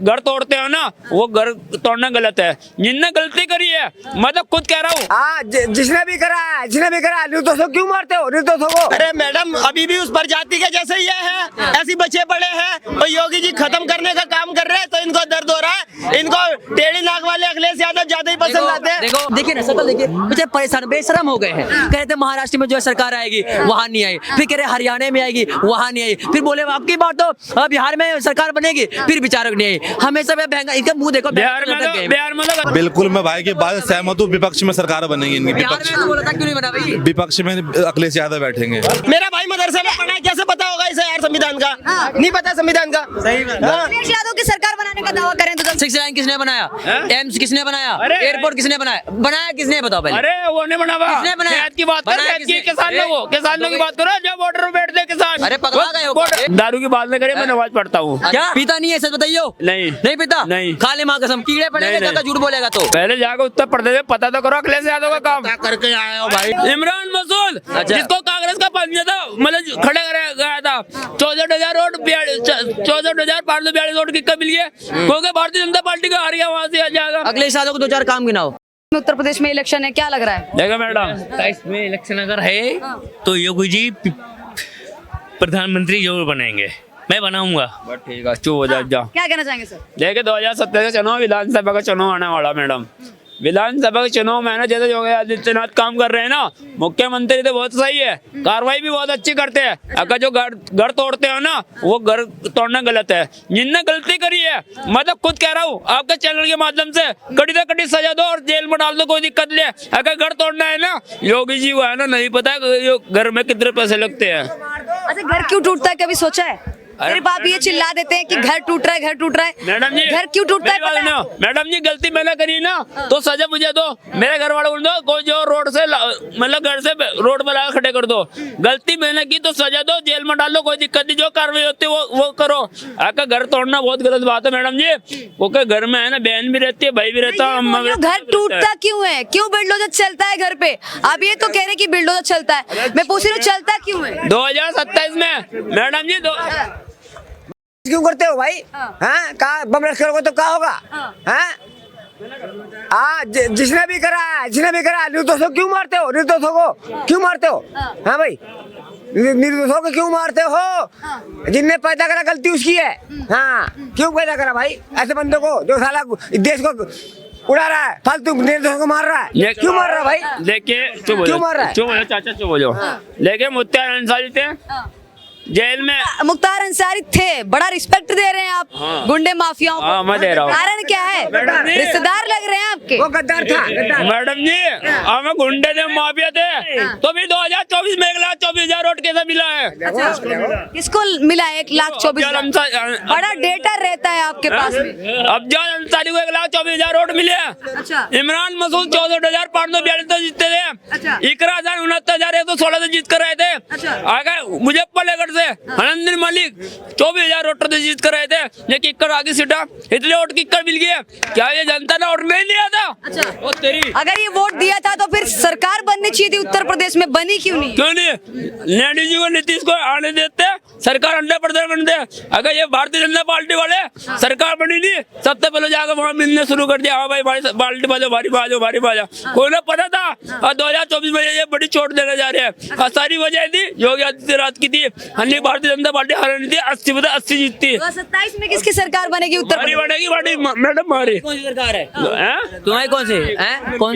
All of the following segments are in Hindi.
घर तोड़ते हो ना, वो घर तोड़ना गलत है। जिनने गलती करी है, मैं तो खुद कह रहा हूँ। हाँ, जिसने भी करा निर्दोषों क्यों मारते हो निर्दोषों को? अरे मैडम, अभी भी उस प्रजाति के जैसे ये है, ऐसे बचे पड़े हैं और योगी जी खत्म करने का काम कर रहे हैं, तो इनको दर्द हो रहा है। इनको टेढ़ी नाक वाले अखिलेश यादव ज्यादा ही पसंद आते हैं। देखो देखिए ना, सकल देखिए, मुझे परेशान बेशरम हो गए हैं। कह रहे थे महाराष्ट्र में जो है सरकार आएगी, वहाँ नहीं आई। फिर कह रहे हरियाणा में आएगी, वहाँ नहीं आई। फिर बोले आपकी बात तो बिहार में सरकार बनेगी, फिर विचारक नहीं आई। हमेशा इनका मुंह देखो। बिहार में बिल्कुल मैं भाई की बात सहमत हूँ। विपक्ष में सरकार बनेगी इनकी। बिहार में तो बोला था, क्यों नहीं बना भाई? विपक्ष में अखिलेश यादव बैठेंगे। मेरा भाई मदरसे में पढ़ा है, कैसे पता होगा इसे यार संविधान का? नहीं पता संविधान का। सही अखिलेश यादव की सरकार बनाने का दावा करें तो 6 लाइन किसने बनाया? एम्स किसने बनाया? एयरपोर्ट किसने बनाया? बनाया किसने बताओ पहले? अरे वो नहीं बना हुआ। किसने बनाया? शहद की बात कर, बनाया शहद की किसानों की बात करो, जो बॉर्डर में बैठते हैं किसान। अरे पगला गए हो क्या? दारू की बात नहीं करे, मैं नमाज पढ़ता हूँ। क्या पीता नहीं है? सच बताइयो। नहीं नहीं पीता? नहीं। खाली माँ कसम, कीड़े पड़ेंगे नहीं। ज्यादा झूठ बोलेगा तो। पहले जाकर उत्तर प्रदेश में पता तो करो अखिलेश यादव का काम करके आए हो भाई। इमरान मसूद, अच्छा। जिसको कांग्रेस का पंजा था, मतलब खड़े गया था, 64,000 वोट 64,542 वोट किसका मिल गया? क्योंकि भारतीय जनता पार्टी का हार गया, वहाँ से आ जाएगा। अखिलेश यादव को 2-4 काम गिनाओ। उत्तर प्रदेश में इलेक्शन है, क्या लग रहा है? देखो मैडम, 27 में इलेक्शन अगर है तो योगी जी प्रधानमंत्री जरूर बनेंगे। मैं बनाऊंगा। ठीक है, चुप हो जा। क्या कहना चाहेंगे सर? देखिए 2027 का चुनाव, विधानसभा का चुनाव आने वाला मैडम। विधानसभा के चुनाव में ना, जैसे योगी आदित्यनाथ काम कर रहे हैं ना, मुख्यमंत्री तो बहुत सही है, कार्रवाई भी बहुत अच्छी करते हैं। अगर जो घर तोड़ते हो ना, वो घर तोड़ना गलत है। जिनने गलती करी है, मैं तो खुद कह रहा हूँ, आपके चैनल के माध्यम से कड़ी से कड़ी सजा दो और जेल में डाल दो, कोई दिक्कत नहीं है। अगर घर तोड़ना है ना, योगी जी को है ना, नहीं पता घर में कितने पैसे लगते हैं। अच्छा, घर क्यों टूटता है, कभी सोचा है? सिर्फ आप ये चिल्ला देते हैं कि घर टूट रहा है, घर टूट रहा है। मैडम जी, घर क्यों टूटता है पता है? मैडम जी, गलती मैंने करी ना, तो सजा मुझे दो, मेरे घर वालों को दो, कोई जो रोड से मतलब घर से रोड पर ला खड़े कर दो। गलती मैंने की तो सजा दो, जेल में डालो, कोई दिक्कत नहीं। जो कार्रवाई होती है वो करो। आकर घर तोड़ना बहुत गलत बात है मैडम जी, क्योंकि घर में है ना, बहन भी रहती है, भाई भी रहता है। घर टूटता क्यों है? क्यों बिल्डोजर चलता है घर पे? आप ये तो कह रहे कि बिल्डोजर चलता है, मैं पूछ रही हूँ चलता क्यों है? 2027 में मैडम जी क्यों करते हो भाई? हाँ, कहा बम रख करोगे तो क्या होगा? हाँ, जिसने भी करा निर्दोषों क्यों मारते हो? निर्दोषों को क्यों मारते हो? हाँ भाई, निर्दोषों को क्यों मारते हो? जिनने पैदा करा गलती उसकी है। हाँ, क्यों पैदा करा भाई ऐसे बंदों को, जो साला देश को उड़ा रहा है, फालतू निर्दोषों को मार रहा है? क्यों मार रहा है भाई? देखिए, क्यों मार रहा है? चुप हो जाओ चाचा, चुप हो जाओ। लेकिन मुख्तार अंसारी थे जेल में। मुख्तार अंसारी थे, बड़ा रिस्पेक्ट दे रहे हैं आप गुंडे माफियाओं को। मैं दे रहा हूँ। कारण क्या है? रिश्तेदार लग रहे हैं आपके। वो गद्दार था, गद्दार। मैडम जी, हमें गुंडे थे, माफिया थे, तो भी 2024 में 1,24,000 वोट कैसे मिला है? किसको मिला 1,24,000? बड़ा डेटा रहता है आपके पास में। अफजल अंसारी को 1,24,000 वोट मिले। अच्छा। इमरान मसूद 64,542 जीतते थे। इकरा 69,116 से जीत कर रहे थे। आगे मुजफ्फरनगर से हनंदर मलिक 24,000 वोटर से जीत कर रहे थे। ये किक्कर आगे सीटा, इतने वोट किक्कर मिल गया। क्या ये जनता ने वोट नहीं दिया था? अच्छा। तेरी अगर ये वोट दिया था तो फिर सरकार बननी चाहिए थी उत्तर प्रदेश में, बनी क्यों नहीं? क्यों नहीं? लेडी जी को, नीतीश को आने देते, सरकार 100% बन दे। अगर ये भारतीय जनता पार्टी वाले सरकार बनी नहीं, सबसे पहले जाकर वहाँ मिलने शुरू कर दिया, हाँ भाई पार्टी बाजो, भारी बाजा। कोई ना पता था। और 2024 में ये बड़ी चोट देने जा रहे हैं। और सारी वजह थी योगी आदित्यनाथ की थी। अन्य भारतीय जनता पार्टी हारनी थी, 80 जीतती। 27 में किसकी सरकार बनेगी उत्तर प्रदेश? बनेगी मैडम हमारी। कौन सी सरकार है तुम्हारी? कौन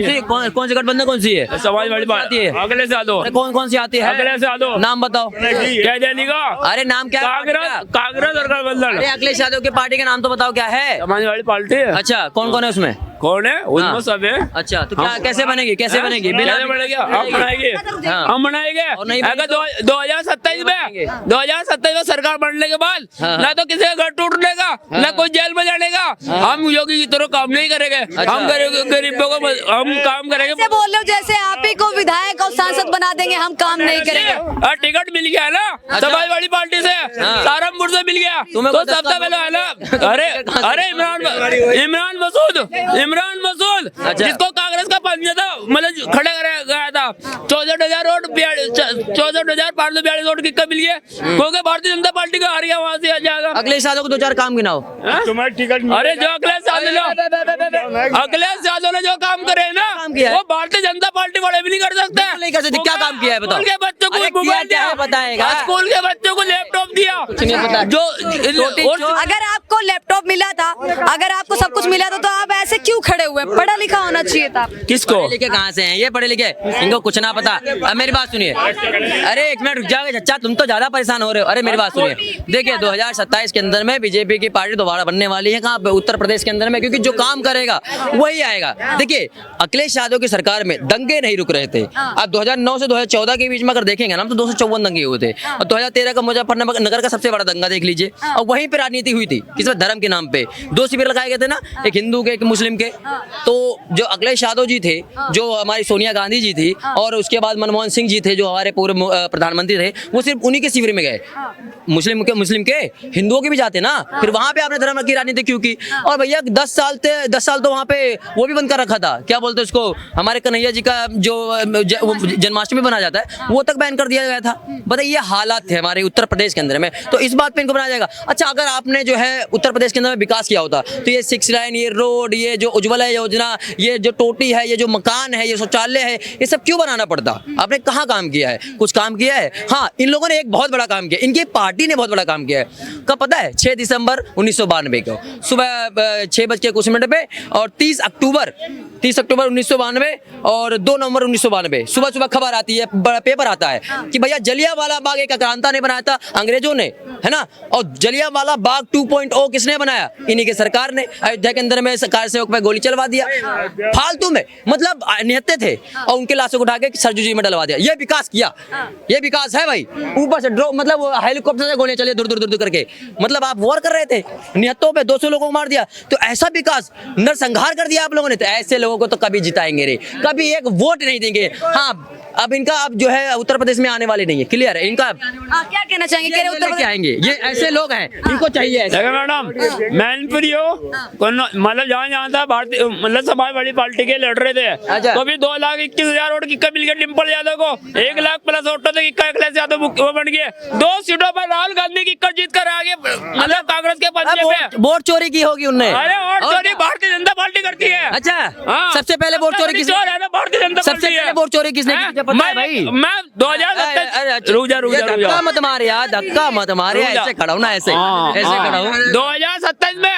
सी कौन सी गठबंधन कौन सी है? समाजवादी पार्टी है। अखिलेश यादव। कौन सी आती है? अखिलेश यादव। नाम बताओ। क्या देने का? अरे नाम क्या? कांग्रेस और गठबंधन। अरे अखिलेश यादव की पार्टी का नाम तो बताओ, क्या है? समाजवादी पार्टी है। अच्छा, कौन है उसमें? कौन है उसमें? सब है। अच्छा, तो क्या कैसे बनेगी? हम बनाएंगे, हम बनाएंगे। अगर 2027 में सरकार बनने के बाद ना तो किसी का घर टूटने का, ना कोई जेल में जाने का, हम योगी की तरह काम नहीं करेंगे। हम गरीबों को हम काम करेंगे। ऐसे बोल रहे हो जैसे आप ही को विधायक और सांसद बना देंगे, हम काम नहीं करेंगे। और टिकट मिल गया ना समाजवादी पार्टी से, सहारनपुर से मिल गया, तो सबसे पहले है ना। अरे इमरान मसूद, जिसको कांग्रेस का पंजा था, मतलब खड़ा कराया गया था। 64,000 वोट 64,542 वोट किसका मिल गया? क्योंकि भारतीय जनता पार्टी का हार गया, वहाँ से आ जाएगा। अखिलेश यादव को 2-4 काम गिनाओ। तुम्हारी टिकट अरे जो अखिलेश यादव ने जो काम करे है ना, काम किया है? वो भारतीय जनता पार्टी वाले भी नहीं कर सकते। बिल्कुल नहीं कर सकते। क्या काम किया है बताओ? स्कूल के बच्चों को अरे किया मोबाइल क्या है दिया, बताएगा? स्कूल के बच्चों को लैपटॉप दिया, कुछ नहीं पता। जो अगर आपको लैपटॉप मिला था, अगर आपको सब कुछ मिला था, तो आप ऐसे क्यों खड़े हुए? पढ़ा लिखा होना चाहिए था। किसको? पढ़े लिखे कहाँ से हैं ये? पढ़े लिखे इनको कुछ ना पता। अब मेरी बात सुनिए। अरे एक मिनट रुक जाओगे चचा, तुम तो ज्यादा परेशान हो रहे हो। अरे मेरी बात सुनिए, देखिए 2027 के अंदर में बीजेपी की पार्टी दोबारा बनने वाली है। कहाँ पे? उत्तर प्रदेश के अंदर में, क्योंकि जो काम करेगा वही आएगा। देखिए अखिलेश यादव की सरकार में दंगे नहीं रुक रहे थे। अब 2009 से 2014 के बीच में अगर देखेंगे ना, तो 254 दंगे हुए थे, और 2013 का मुजफ्फरनगर का सबसे बड़ा दंगा देख लीजिए। और वहीं पे राजनीति हुई थी, किस धर्म के नाम पे 2 शिविर लगाए गए थे ना, एक हिंदू के एक मुस्लिम के। तो जो अखिलेश यादव जी थे, जो हमारी सोनिया गांधी जी थी, और उसके बाद मनमोहन सिंह जी थे, जो हमारे पूर्व प्रधानमंत्री थे, वो सिर्फ उन्हीं के शिविर में गए। मुस्लिम के हिंदुओं के भी जाते ना, फिर वहां पे आपने धर्म की राजनीति क्यों की? और भैया 10 साल तो वहां पे वो भी बंद कर रखा था, क्या बोलते हैं उसको, हमारे कन्हैया जी का जो जन्माष्टमी बनाया जाता है, वो तक बैन कर दिया गया था। बताइए ये हालात थे हमारे उत्तर प्रदेश के अंदर में, तो इस बात पे इनको बनाया जाएगा। अच्छा अगर आपने जो है उत्तर प्रदेश के अंदर में विकास किया होता, तो ये 6 लाइन, ये रोड, ये जो उज्ज्वला योजना, ये जो टोटी है, ये जो मकान है, ये शौचालय है, ये सब क्यों बनाना पड़ता? आपने कहाँ काम किया है? कुछ काम किया है? हाँ, इन लोगों ने एक बहुत बड़ा काम किया, इनकी पार्टी ने बहुत बड़ा काम किया है। कब पता है? 6 दिसंबर 1992 को सुबह 6:00 पे, और 30 अक्टूबर 1992 और 2 नवंबर 1992 सुबह खबर आती है, बड़ा पेपर आता है कि भैया जलियांवाला बाग एक आक्रांता ने बनाया था, अंग्रेजों ने, है ना। और जलियांवाला बाग 2.0 किसने बनाया? इन्हीं की सरकार ने। अयोध्या के अंदर में कार सेवक पे गोली चलवा दिया फालतू में, मतलब निहत्ते थे, और उनके लाशों को उठा के सरजू जी में डलवा दिया। ये विकास किया, ये विकास है भाई। ऊपर से मतलब हेलीकॉप्टर से गोलियां चले दूर करके, मतलब आप वॉर कर रहे थे, निहत्तों पे 200 लोगों को मार दिया। तो ऐसा विकास, नरसंहार कर दिया आप लोगों ने। तो ऐसे लोगों को तो कभी जिताएंगे रे, कभी एक वोट नहीं देंगे। हाँ अब इनका अब जो है उत्तर प्रदेश में आने वाले नहीं है, क्लियर है इनका। क्या कहना चाहेंगे? कह रहे उत्तर लेके आएंगे, ये ऐसे लोग हैं, इनको चाहिए ऐसे। देखो मैडम, मैनपुरी हो, मतलब जहाँ था भारतीय मतलब समाजवादी पार्टी के लड़ रहे थे, अच्छा। तो भी 2,21,000 वोट किक्का मिल गया डिम्पल यादव को। 1 लाख प्लस वोट थे, किक्का अखिलेश यादव वो बन गए। 2 सीटों पर राहुल गांधी किक्का जीत कर आगे, मतलब कांग्रेस के पंजे पे। वोट चोरी की होगी उनने। अरे वोट चोरी भारतीय जनता पार्टी करती है। अच्छा हाँ। सबसे पहले वोट चोरी किसने? चोर है ना भारतीय जनता सबसे पार्टी है। पहले वोट चोरी किसने की? मुझे पता है भाई। मैं 2027 रुक जा धक्का मत मार यार, धक्का मत मार यार, ऐसे खड़ा हूं ना, ऐसे ऐसे खड़ा हूं। 2027 में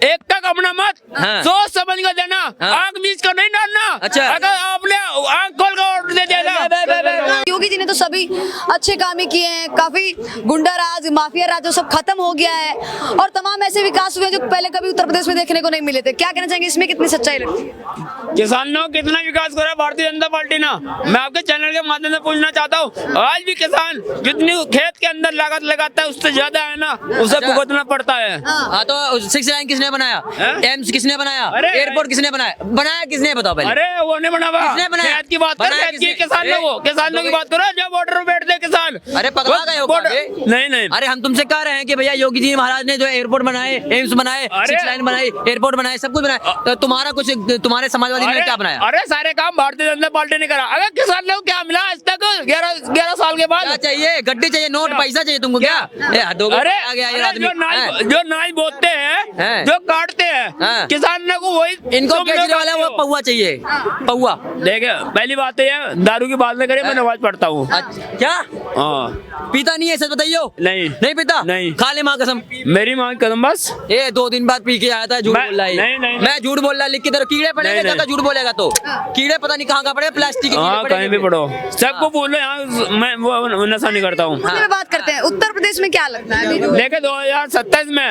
एक तक अपना मत हाँ। सोच समझ कर देना, आंख बीच कर नहीं डालना। अच्छा। अगर आपने आंख खोल कर वोट दे देना। योगी जी ने तो सभी अच्छे काम ही किए हैं, काफी गुंडा राज, माफिया राज सब खत्म हो गया है, और तमाम ऐसे विकास हुए जो पहले कभी उत्तर प्रदेश में देखने को नहीं मिले थे। क्या कहना चाहेंगे, इसमें कितनी सच्चाई लगती है? किसानों को कितना विकास करा भारतीय जनता पार्टी ने? मैं आपके चैनल के माध्यम से पूछना चाहता हूँ, आज भी किसान जितनी खेत के अंदर लागत लगाता है उससे ज्यादा है ना, उसे भुगतना पड़ता है। हाँ तो 6 लाइन किसने बनाया? एम्स किसने बनाया? अरे एयरपोर्ट किसने बनाया? बनाया किसने बताओ पहले? अरे वो नहीं बना हुआ। किसने बनाया? खेत की बात कर, बनाया खेत की किसने? किसानों की बात करो, जब बॉर्डर पे बैठते किसान। अरे पगला गए हो क्या बे? नहीं अरे हम तुमसे कह रहे हैं कि भैया योगी जी महाराज ने जो एयरपोर्ट बनाए, एम्स बनाए, 6 लाइन बनाई, एयरपोर्ट बनाए, सब कुछ बनाया, तो तुम्हारा कुछ तुम्हारे समाजवादी ने क्या बनाया? अरे सारे काम भारतीय जनता पार्टी ने करा। अगर किसान लोग क्या मिला आज तक 11 साल के बाद? क्या चाहिए? गड्डी चाहिए, नोट, पैसा चाहिए तुमको क्या? अरे आ गया ये अरे आदमी। जो नाई बोलते हैं, जो काटते हैं किसान को, वही इनको केजरीवाल है, वो पौवा चाहिए, पौवा। देखे पहली बात है, दारू की बात न करे, मैं नमाज पढ़ता हूँ। क्या हाँ पीता नहीं है? सच बताइयो। नहीं पीता? नहीं। खा ले माँ कसम। मेरी माँ की कसम बस। ये 2 दिन बाद पी के आया था, झूठ मैं- बोल रहा है। नहीं। मैं झूठ बोल रहा, लिख के दे, कीड़े पड़ेंगे नहीं। ज्यादा झूठ बोलेगा तो। कीड़े पता नहीं कहाँ पड़े, प्लास्टिक के कीड़े हाँ पड़ेंगे। कहीं भी पढ़ो, सबको बोलो, यहाँ मैं वो नशा नहीं करता हूँ। उसमें बात करते हैं, उत्तर प्रदेश में क्या लगता है अभी? देखे 2027 में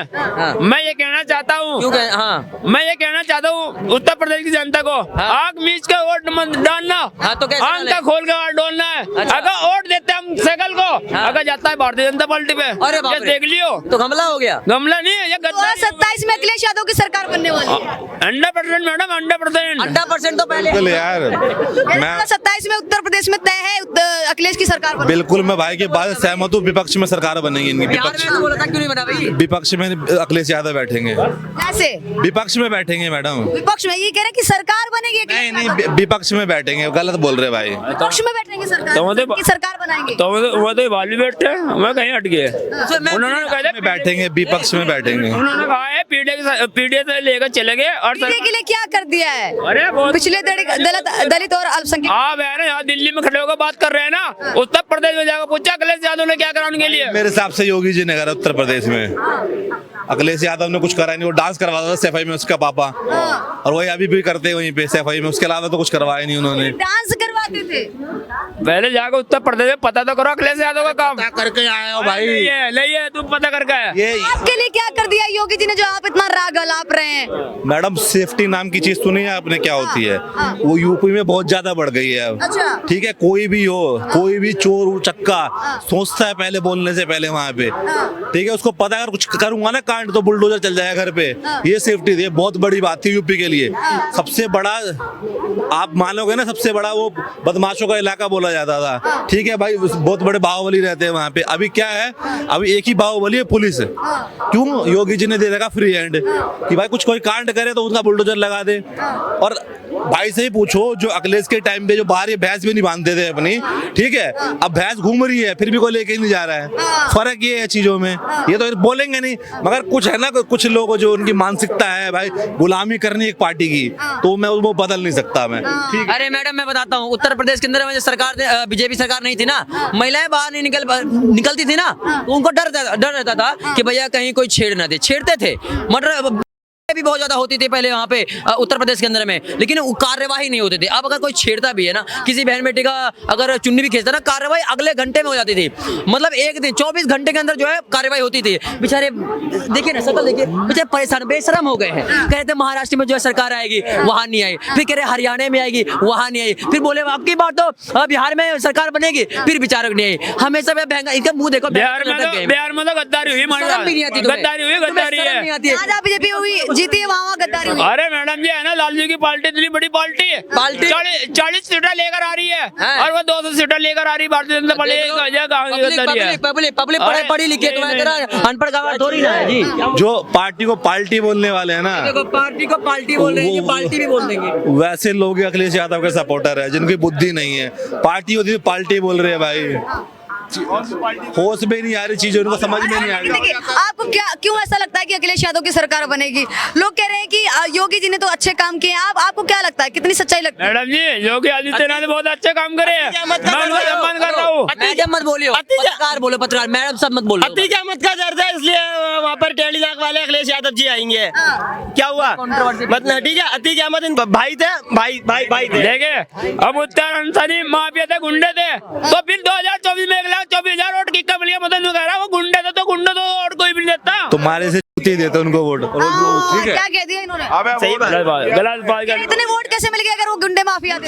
मैं ये कहना चाहता हूँ, क्यों कह? हाँ मैं ये कहना चाहता हूँ उत्तर प्रदेश की जनता को, आंख मीच कर वोट मत डालना। हाँ, तो कैसे आंख डालें? का खोल कर वोट डालना है। अच्छा। अगर वोट देते हम सकल को, अगर जाता है भारतीय जनता पार्टी पे, अरे बाप ये रे। देख लियो, तो हमला हो गया। गमला नहीं है ये, 2027 में अखिलेश यादव की सरकार बनने वाली है। 100% मैडम, 100%। 100% तो पहले बिल्कुल यार, मैं 2027 में उत्तर प्रदेश में तय है अखिलेश की सरकार बनने। बिल्कुल मैं भाई की बात से सहमत हूँ। विपक्ष में सरकार बनेगी इनकी, बिहार में तो बोला था, क्यों नहीं बना भाई? विपक्ष में अखिलेश यादव बैठेंगे। कैसे? विपक्ष में बैठेंगे मैडम। विपक्ष में ये कह रहे हैं कि सरकार बनेगी अखिलेश नहीं यादव। नहीं, विपक्ष में बैठेंगे, गलत बोल रहे भाई। विपक्ष में बैठेंगे सरकार, तो मतलब- की सरकार बनाएंगे। तो वो तो वाली बैठे हैं, मैं कहीं हट गए। उन्होंने कहा था में बैठेंगे, विपक्ष में बैठेंगे। उन्होंने कहा है पीडीए से लेकर चले गए और पीडीए के लिए क्या कर दिया है? अरे बहुत पिछले दलित और अल्पसंख्यक आप है ना यहाँ दिल्ली में खड़े होकर बात कर रहे हैं ना, उत्तर प्रदेश में जाकर पूछा अखिलेश यादव ने क्या करा उनके लिए। मेरे हिसाब से योगी जी ने करा उत्तर प्रदेश में। अखिलेश यादव ने कुछ करा नहीं, वो डांस करवाता था सफाई में उसका पापा, और वही अभी भी करते हैं वहीं पे सफाई में, उसके अलावा तो कुछ करवाया नहीं उन्होंने। डांस करवाते थे। पहले जाकर उत्तर प्रदेश में पता तो करो अखिलेश यादव का काम करके आए हो भाई। नहीं है तुम पता करके आए। ये आपके लिए क्या कर दिया योगी जी ने जो आप इतना राग अलाप रहे हैं? मैडम सेफ्टी नाम की चीज सुनी है आपने क्या होती है? वो यूपी में बहुत ज्यादा बढ़ गई है अब। अच्छा। ठीक है, कोई भी हो, कोई भी चोर चक्का सोचता है पहले बोलने से पहले वहाँ पे। ठीक है, उसको पता अगर कुछ करूंगा ना कांड तो बुलडोजर चल जाएगा घर पे। ये सेफ्टी थी, बहुत बड़ी बात थी यूपी के लिए। सबसे बड़ा आप मानोगे ना, सबसे बड़ा वो बदमाशों का इलाका बोला जाता था। ठीक है भाई, बहुत बड़े बाहुबली रहते हैं वहाँ पे। अभी क्या है, अभी एक ही बाहुबली है, पुलिस। क्यों? योगी जी ने दे रखा फ्री हैंड कि भाई कुछ कोई कांड करे तो उसका बुलडोजर लगा दे। और भाई से ही पूछो, जो अखिलेश के टाइम पे जो बाहर ये भैंस भी नहीं बांधते थे अपनी, ठीक है, अब भैंस घूम रही है फिर भी कोई लेके नहीं जा रहा है। फर्क ये है चीजों में, ये तो बोलेंगे नहीं, मगर कुछ है ना, कुछ लोग जो उनकी मानसिकता है भाई गुलामी करनी एक पार्टी की, तो मैं वो बदल नहीं सकता मैं। ठीक है। अरे मैडम मैं बताता हूँ, उत्तर प्रदेश के अंदर में जो सरकार बीजेपी सरकार नहीं थी ना, महिलाएं बाहर नहीं निकलती थी ना, तो उनको डर रहता था कि भैया कहीं कोई छेड़ ना दे। छेड़ते थे, मर्डर भी बहुत ज्यादा होती थी पहले वहाँ पे उत्तर प्रदेश के अंदर में, लेकिन कार्यवाही नहीं होती थी। अब अगर कोई छेड़ता भी है ना, किसी बहन बेटी का अगर चुन्नी भी खींचता ना, कार्यवाही अगले घंटे में हो जाती थी। मतलब एक दिन 24 घंटे के अंदर जो है कार्यवाही होती थी। बेचारे देखिए ना, सकल देखिए, बेचारे परेशान बेशरम हो गए हैं। कह रहे थे महाराष्ट्र में जो है सरकार आएगी, वहां नहीं आई। फिर कह रहे हरियाणा में आएगी, वहां नहीं आई। फिर बोले आपकी बात तो बिहार में सरकार बनेगी, फिर विचारक नहीं आई। हमेशा इनका मुंह देखो, बिहार में तो गद्दारी हुई, शर्म भी नहीं आती तुम्हें। गद्दारी हुई, गद्दारी शर्म नहीं है। आती है। जहाँ बीजेपी हुई जीती है वहाँ गद्दारी हुई। अरे मैडम जी है ना, लालजी की पार्टी इतनी बड़ी पार्टी है, पार्टी? 40 सीटें लेकर आ रही है हाँ। और वो 200 सीटें लेकर आ रही है भारतीय जनता पार्टी। पब्लिक पढ़ी लिखी है, तुम्हारी तरह अनपढ़ गवार थोड़ी ना है जी। जो पार्टी को पार्टी बोलने वाले हैं ना, देखो पार्टी को पार्टी बोल रहे हैं, ये पार्टी भी बोल देंगे। वैसे लोग ही अखिलेश यादव के सपोर्टर है, जिनकी बुद्धि नहीं है। पार्टी होती है, पार्टी बोल रहे हैं भाई। होश में नहीं आ रही चीजें, उनको समझ में नहीं आ रही। देखिए, आपको क्यों ऐसा लगता है कि अखिलेश यादव की सरकार बनेगी? लोग कह रहे हैं कि योगी जी ने तो अच्छे काम किए हैं। आपको क्या लगता है, कितनी सच्चाई लगती है? मैडम जी योगी आदित्यनाथ ने बहुत अच्छे काम करे हैं, मैं उनको सम्मान कर रहा हूँ। मैडम मत बोलियो, पत्रकार बोलो, पत्रकार मैडम सब मत बोलो। अतीक अहमद का दर्द है, इसलिए वहाँ पर टेढ़ी नाक वाले अखिलेश यादव जी आएंगे। क्या हुआ? मतलब ठीक है, अतीक अहमद इन भाई थे, भाई थे। देखिए अब उत्तराखंड माफिया थे, गुंडे थे, तो फिर 2024 में 1,24,000 वोट किसका मिल गया? मतलब कह रहा वो गुंडे थे तो गुंडे तो वोट कोई भी नहीं देता। तुम्हारे से जूती देते उनको वोट। ठीक है, क्या कह दिया इन्होंने? सही बात। गलत बात कर- इतने वोट कैसे मिल गए अगर वो गुंडे माफिया थे?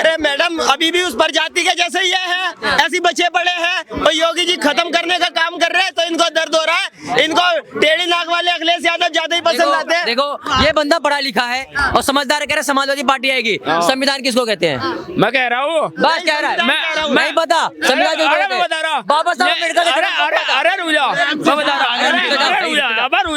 अरे मैडम, अभी भी उस प्रजाति के जैसे ये है, ऐसी बचे पड़े हैं, और योगी जी खत्म करने का काम कर रहे हैं, तो इनको दर्द हो रहा है। इनको टेढ़ी नाक वाले अखिलेश यादव ज्यादा ही पसंद आते हैं। देखो ये बंदा पढ़ा लिखा है और समझदार है, कह रहे समाजवादी पार्टी आएगी। संविधान किसको कहते हैं? मैं कह रहा हूँ, बस कह रहा है, नहीं पता संविधान किसको अरे कहते मैं हैं? बता रहा हूँ। बाबा साहब अम्बेडकर का जन्म कब हुआ था? अरे रुक जा, मैं बता रहा हूँ। अरे रुक जा,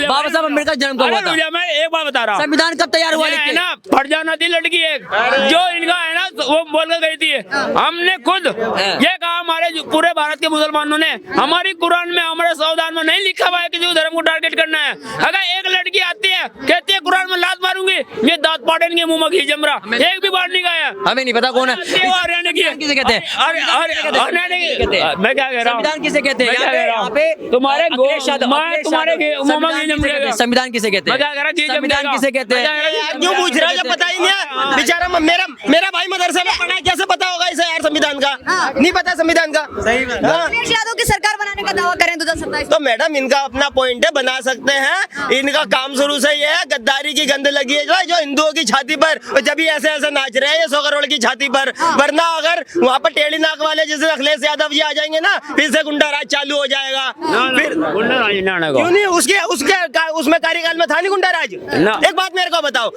बाबा साहब अम्बेडकर जन्म कब हुआ अरे रुक था? जा, मैं एक बार बता रहा हूँ। संविधान कब तैयार हुआ? ये है लिख के? ना, फरजाना थी लड़की एक, जो इनका है ना वो बोल कर गई थी, हमने खुद ये कहा, हमारे पूरे भारत के मुसलमानों ने, हमारी कुरान में, हमारे संविधान में नहीं लिखा हुआ है किसी धर्म को टारगेट करना है। अगर एक लड़की आती है कहती है कुरान में लात मारूंगी, ये दांत पाटेंगे मुंह में घी जमरा, एक भी बार नहीं गया। हमें नहीं पता कौन है। वो हरियाणा की है। किसे कहते हैं? हरियाणा की। मैं क्या कह रहा हूँ, संविधान किसे कहते हैं? मैं क्या कह रहा यहाँ पे हूँ, तुम्हारे अखिलेश यादव, मैं तुम्हारे मुंह में घी जम जाएगा। संविधान किसे कहते मैं हैं? क्या कह रहा हूँ, संविधान किसे कहते हैं? क्यों पूछ रहा है जब पता ही नहीं है? बेचारा मेरा भाई मदरसे में पढ़ा है, कैसे पता होगा इसे यार संविधान का? नहीं पता संविधान का। सही बात। अखिलेश यादव की सरकार बनाने का दावा करें 2027। तो मैडम इनका अपना पॉइंट है, बना सकते हैं। इनका काम शुरू से ये है, गद्दारी की गंद लगी है जो हिंदू हिंदुओं की छाती पर, और जब भी ऐसे ऐसे नाच रहे हैं ये 100 करोड़ की छाती पर। वरना अगर वहाँ पर टेढ़ी नाक वाले जैसे अखिलेश यादव जी आ जाएंगे ना, फिर से गुंडा राज चालू हो जाएगा। फिर गुंडा राज ना आने को। क्यों नहीं, उसमें कार्यकाल में था नहीं गुंडा राज। ना। एक बात मेरे को बताओ,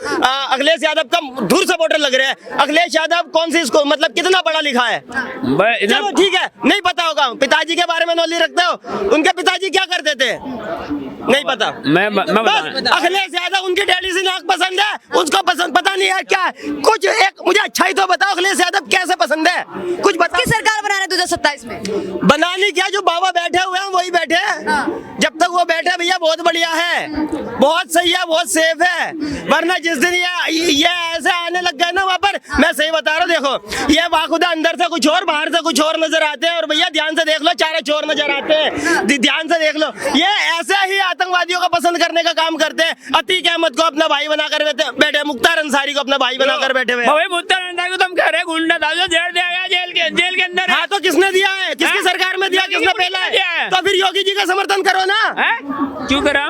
अखिलेश यादव का धुर सपोर्टर लग रहे हैं। अखिलेश यादव कौन सी इसको मतलब कितना पढ़ा लिखा है? चलो ठीक है, नहीं पता होगा। पिताजी के बारे में नॉलेज रखते हो? उनके पिताजी क्या करते थे? नहीं पता। मैं बस अखिलेश यादव उनकी डैडी से नाक पसंद है, उसको पसंद पता नहीं है क्या है। कुछ एक मुझे अच्छाई तो बताओ, अखिलेश यादव कैसे पसंद है, कुछ बताओ। किस सरकार बना रहे 2027 में? बनानी क्या, जो बाबा बैठे हुए हैं वही बैठे हैं। जब तक वो बैठे भैया बहुत बढ़िया है, बहुत सही है, बहुत सेफ है। वरना जिस दिन ये ऐसे आने लग गए ना वहाँ पर, मैं सही बता रहा हूँ, देखो ये बाखुदा अंदर से कुछ और बाहर से कुछ और नजर आते हैं। और भैया ध्यान से देख लो, चारे चोर नजर आते हैं, ध्यान से देख लो। ये ऐसे ही आतंकवादियों को पसंद करने का काम करते हैं। अतीक अहमद को अपना भाई बनाकर बैठे, मुख्तार अंसारी को अपना भाई बनाकर बैठे हुए। मुख्तार अंसारी को तुम कह रहे गुंडा था जो जेल दिया गया, जेल के अंदर है। हाँ तो किसने दिया है, किसकी सरकार में दिया, किसने पहला है? तो फिर योगी जी का समर्थन करो ना। क्यों करा?